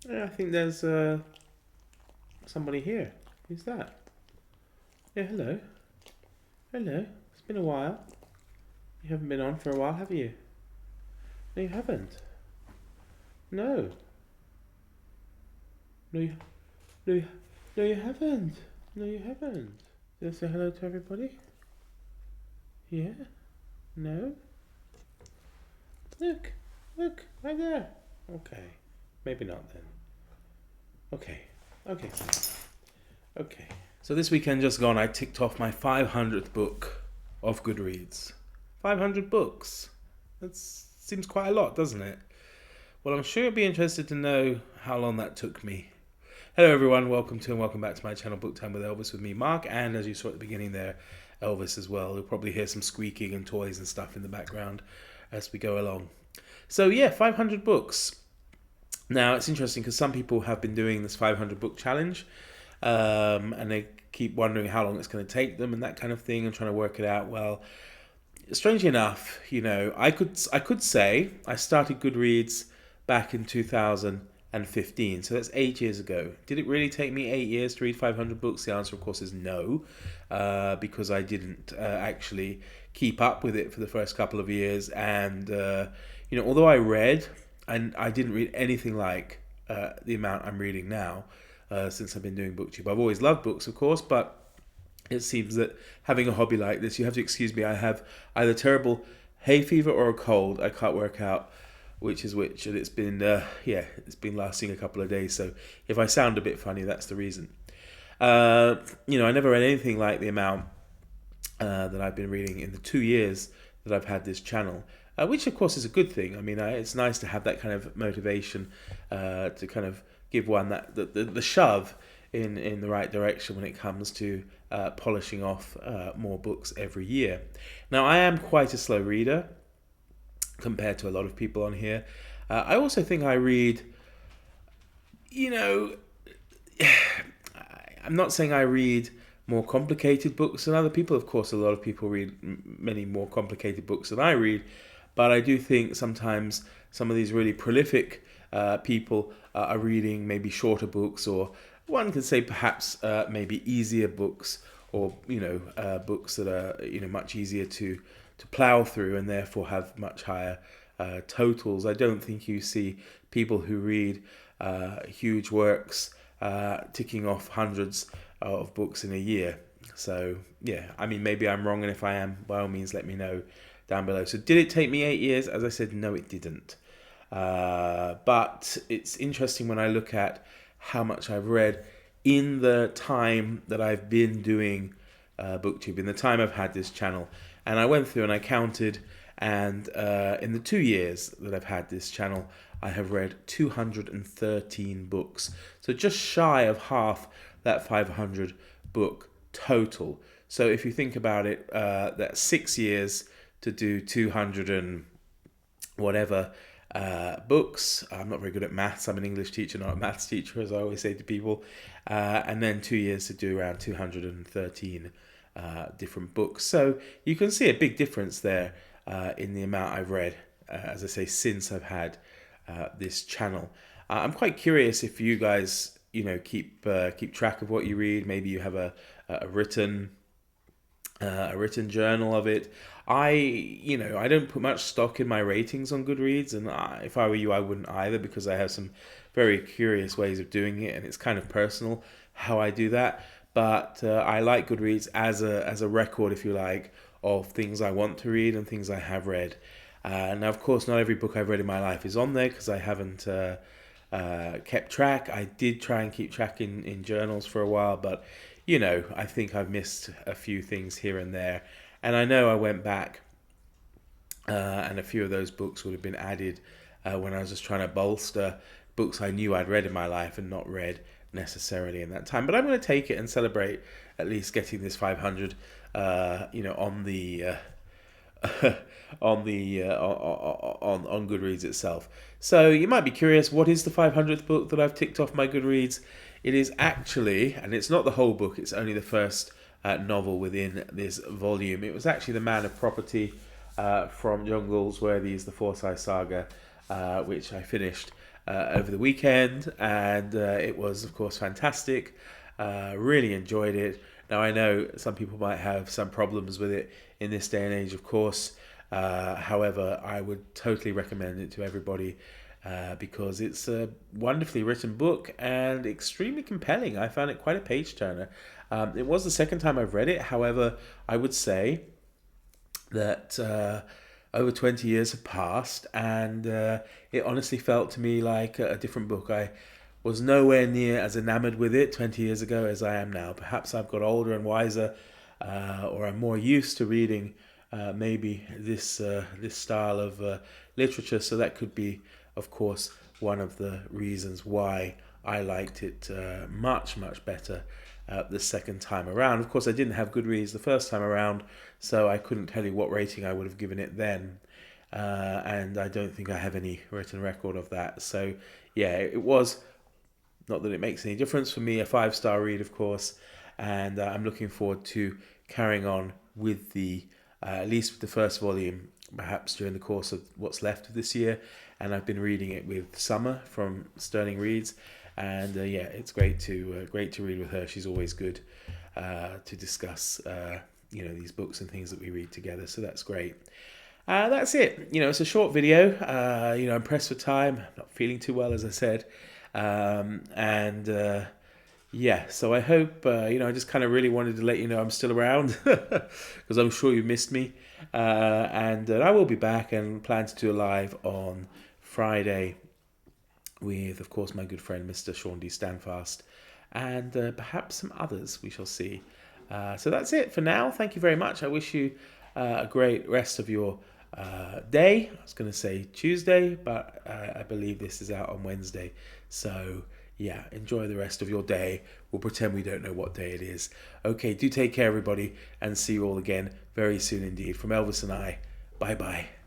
Yeah, I think there's somebody here. Who's that? Yeah, hello. Hello. It's been a while. You haven't been on for a while, have you? No, you haven't. No. No, no, no, you haven't. No, you haven't. Did I say hello to everybody? Yeah? No? Look. Look. Right there. Okay. Maybe not then. Okay. Okay. Okay. So this weekend just gone, I ticked off my 500th book of Goodreads. 500 books. That seems quite a lot, doesn't it? Well, I'm sure you'll be interested to know how long that took me. Hello, everyone. Welcome to and welcome back to my channel, Book Time with Elvis, with me, Mark, and as you saw at the beginning there, Elvis as well. You'll probably hear some squeaking and toys and stuff in the background as we go along. So yeah, 500 books. Now, it's interesting because some people have been doing this 500 book challenge, and they keep wondering how long it's going to take them and that kind of thing, and trying to work it out. Well, strangely enough, I could say I started Goodreads back in 2015, so that's 8 years ago. Did it really take me 8 years to read 500 books? The answer, of course, is no, because I didn't actually keep up with it for the first couple of years, and although I read, and I didn't read anything like the amount I'm reading now since I've been doing BookTube. I've always loved books, of course, but it seems that having a hobby like this, you have to excuse me, I have either terrible hay fever or a cold. I can't work out which is which, and it's been lasting a couple of days. So if I sound a bit funny, that's the reason. I never read anything like the amount that I've been reading in the 2 years that I've had this channel, which of course is a good thing. I mean, it's nice to have that kind of motivation to kind of give one that the shove in the right direction when it comes to polishing off more books every year. Now, I am quite a slow reader compared to a lot of people on here. I also think I read, you know, I'm not saying I read more complicated books than other people. Of course, a lot of people read many more complicated books than I read, but I do think sometimes some of these really prolific people are reading maybe shorter books, or one could say perhaps maybe easier books, or books that are much easier to plow through and therefore have much higher totals. I don't think you see people who read huge works ticking off hundreds of books in a year. So yeah, I mean, maybe I'm wrong, and if I am, by all means, let me know down below. So did it take me 8 years? As I said, no, it didn't. But it's interesting when I look at how much I've read in the time that I've been doing BookTube, in the time I've had this channel. And I went through and I counted, and in the 2 years that I've had this channel, I have read 213 books. So just shy of half that 500 book total. So if you think about it, that's 6 years to do 200 and whatever books. I'm not very good at maths. I'm an English teacher, not a maths teacher, as I always say to people. And then 2 years to do around 213 different books. So you can see a big difference there in the amount I've read, as I say, since I've had this channel. I'm quite curious if you guys, keep track of what you read. Maybe you have a written journal of it. I don't put much stock in my ratings on Goodreads, and if I were you, I wouldn't either, because I have some very curious ways of doing it, and it's kind of personal how I do that. But I like Goodreads as a record, if you like, of things I want to read and things I have read. Now, of course, not every book I've read in my life is on there, because I haven't kept track. I did try and keep track in journals for a while, but I think I've missed a few things here and there. And I know I went back, and a few of those books would have been added when I was just trying to bolster books I knew I'd read in my life and not read necessarily in that time. But I'm going to take it and celebrate at least getting this 500, on the on Goodreads itself. So you might be curious, what is the 500th book that I've ticked off my Goodreads? It is actually, and it's not the whole book, it's only the first novel within this volume. It was actually The Man of Property from John Galsworthy's The Forsyte Saga. which I finished over the weekend, and it was, of course, fantastic. Really enjoyed it. Now, I know some people might have some problems with it in this day and age, of course. However, I would totally recommend it to everybody because it's a wonderfully written book and extremely compelling. I found it quite a page turner. It was the second time I've read it. However, I would say that over 20 years have passed, and it honestly felt to me like a different book. I was nowhere near as enamored with it 20 years ago as I am now. Perhaps I've got older and wiser, or I'm more used to reading maybe this style of literature. So that could be, of course, one of the reasons why I liked it much, much better the second time around. Of course, I didn't have good reads the first time around, so I couldn't tell you what rating I would have given it then. And I don't think I have any written record of that. So, yeah, it was, not that it makes any difference for me, a 5-star read, of course. And I'm looking forward to carrying on with at least with the first volume, perhaps during the course of what's left of this year. And I've been reading it with Summer from Sterling Reads. And yeah, it's great to read with her. She's always good to discuss these books and things that we read together. So that's great. That's it. It's a short video. I'm pressed for time. I'm not feeling too well, as I said. Yeah, so I hope, I just kind of really wanted to let you know I'm still around because I'm sure you missed me. And I will be back and plan to do a live on Friday with, of course, my good friend, Mr. Sean D. Standfast, and perhaps some others. We shall see. So that's it for now. Thank you very much. I wish you a great rest of your day. I was going to say Tuesday, but I believe this is out on Wednesday. So yeah, enjoy the rest of your day. We'll pretend we don't know what day it is. Okay, do take care, everybody, and see you all again very soon indeed. From Elvis and I, bye-bye.